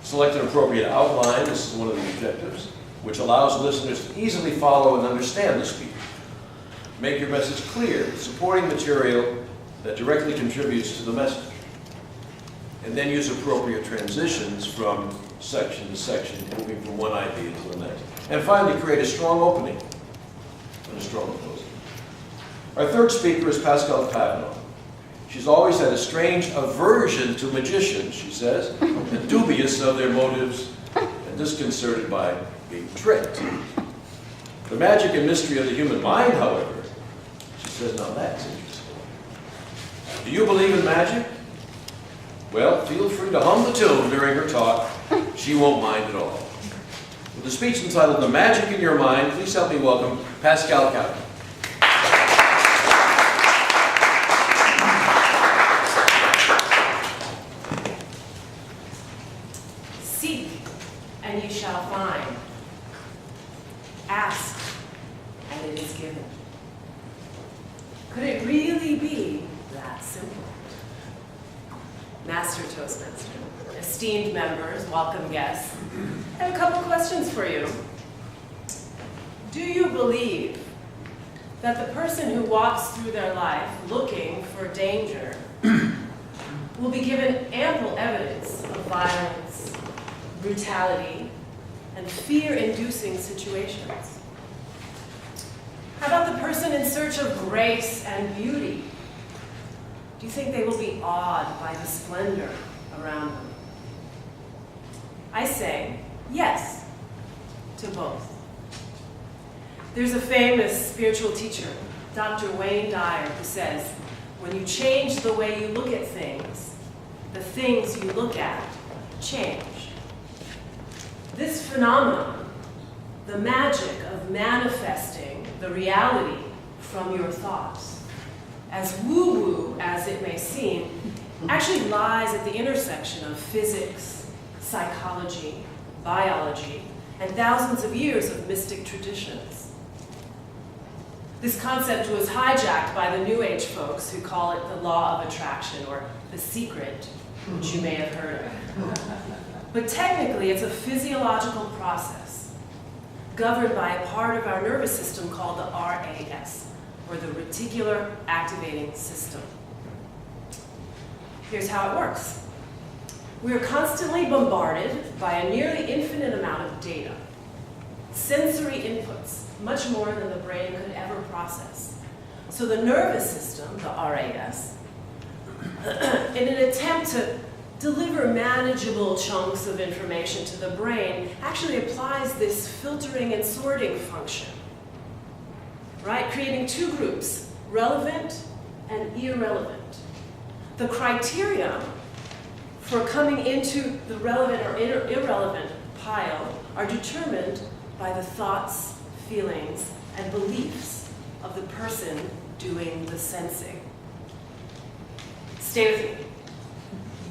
Select an appropriate outline, this is one of the objectives, which allows listeners to easily follow and understand the speaker. Make your message clear, supporting material that directly contributes to the message. And then use appropriate transitions from section to section, moving from one idea to the next. And finally, create a strong opening and a strong closing. Our third speaker is Pascal Cavanaugh. She's always had a strange aversion to magicians, she says, and dubious of their motives and disconcerted by being tricked. The magic and mystery of the human mind, however, she says, now that's interesting. Do you believe in magic? Well, feel free to hum the tune during her talk. She won't mind at all. With a speech entitled The Magic in Your Mind, please help me welcome Pascal Cavanaugh. Seek, and you shall find. Ask, and it is given. Could it really be that simple? Master Toastmaster, esteemed members, welcome guests, I have a couple questions for you. Do you believe that the person who walks through their life looking for danger will be given ample evidence of violence, brutality, and fear-inducing situations? How about the person in search of grace and beauty? Do you think they will be awed by the splendor around them? I say yes to both. There's a famous spiritual teacher, Dr. Wayne Dyer, who says, when you change the way you look at things, the things you look at change. This phenomenon, the magic of manifesting the reality from your thoughts, as woo-woo as it may seem, actually lies at the intersection of physics, psychology, biology, and thousands of years of mystic traditions. This concept was hijacked by the New Age folks who call it the law of attraction, or the secret, which you may have heard of. But technically, it's a physiological process governed by a part of our nervous system called the RAS, or the reticular activating system. Here's how it works. We are constantly bombarded by a nearly infinite amount of data, sensory inputs, much more than the brain could ever process. So the nervous system, the RAS, in an attempt to deliver manageable chunks of information to the brain, actually applies this filtering and sorting function, right? Creating two groups, relevant and irrelevant. The criteria for coming into the relevant or irrelevant pile are determined by the thoughts, feelings, and beliefs of the person doing the sensing. Stay with me.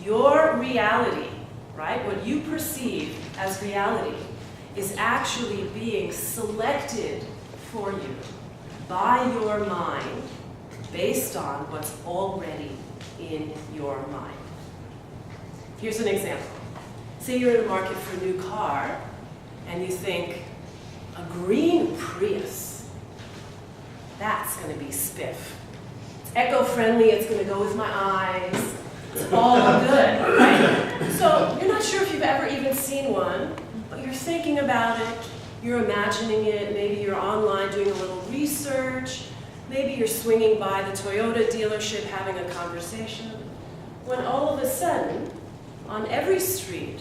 Your reality, right, what you perceive as reality, is actually being selected for you by your mind based on what's already in your mind. Here's an example. Say you're in the market for a new car and you think, a green Prius, that's going to be spiff. It's eco-friendly, it's going to go with my eyes, it's all good, right? So you're not sure if you've ever even seen one, but you're thinking about it, you're imagining it, maybe you're online doing a little research, maybe you're swinging by the Toyota dealership having a conversation, when all of a sudden, on every street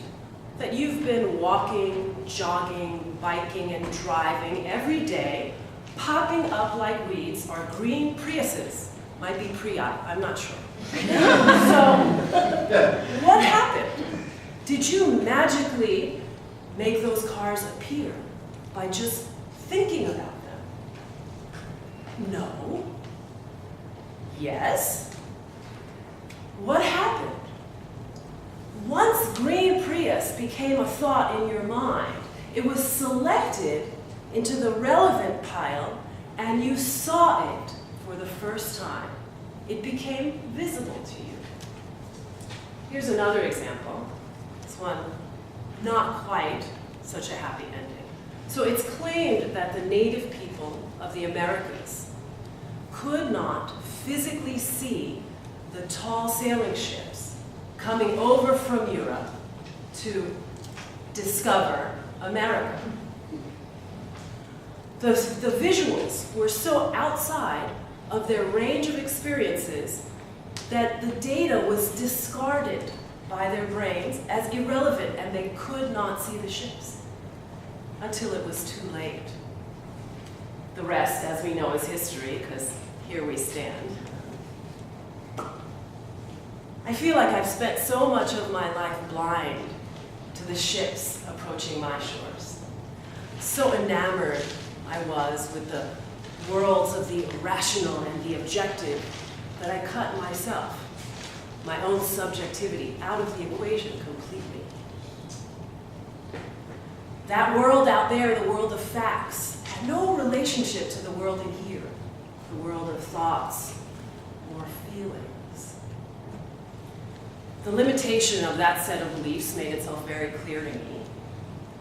that you've been walking, jogging, biking, and driving every day, popping up like weeds are green Priuses. Might be Prii, I'm not sure. So, what happened? Did you magically make those cars appear by just thinking about them? No. Yes. What happened? Once green Prius became a thought in your mind, it was selected into the relevant pile and you saw it for the first time. It became visible to you. Here's another example. This one not quite such a happy ending. So it's claimed that the native people of the Americas could not physically see the tall sailing ships coming over from Europe to discover America. The visuals were so outside of their range of experiences that the data was discarded by their brains as irrelevant, and they could not see the ships until it was too late. The rest, as we know, is history, because here we stand. I feel like I've spent so much of my life blind to the ships approaching my shores. So enamored I was with the worlds of the rational and the objective that I cut myself, my own subjectivity, out of the equation completely. That world out there, the world of facts, had no relationship to the world in here, the world of thoughts or feelings. The limitation of that set of beliefs made itself very clear to me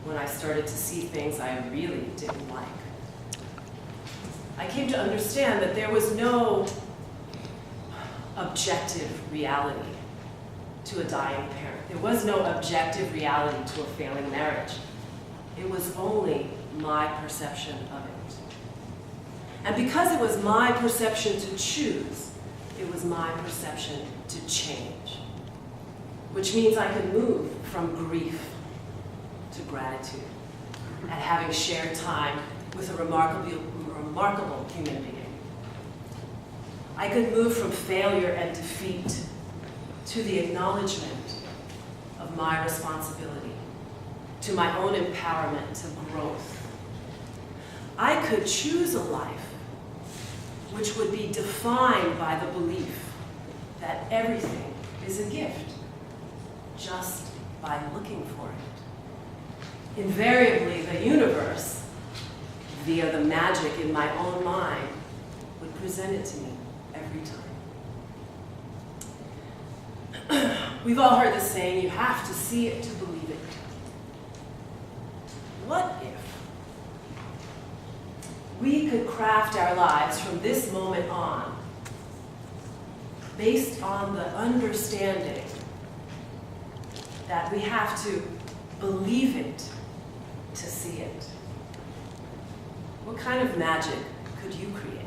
when I started to see things I really didn't like. I came to understand that there was no objective reality to a dying parent. There was no objective reality to a failing marriage. It was only my perception of it. And because it was my perception to choose, it was my perception to change. Which means I could move from grief to gratitude at having shared time with a remarkable human being. I could move from failure and defeat to the acknowledgement of my responsibility, to my own empowerment, to growth. I could choose a life which would be defined by the belief that everything is a gift, just by looking for it. Invariably, the universe, via the magic in my own mind, would present it to me every time. We've all heard the saying, you have to see it to believe it. What if we could craft our lives from this moment on based on the understanding that we have to believe it to see it? What kind of magic could you create?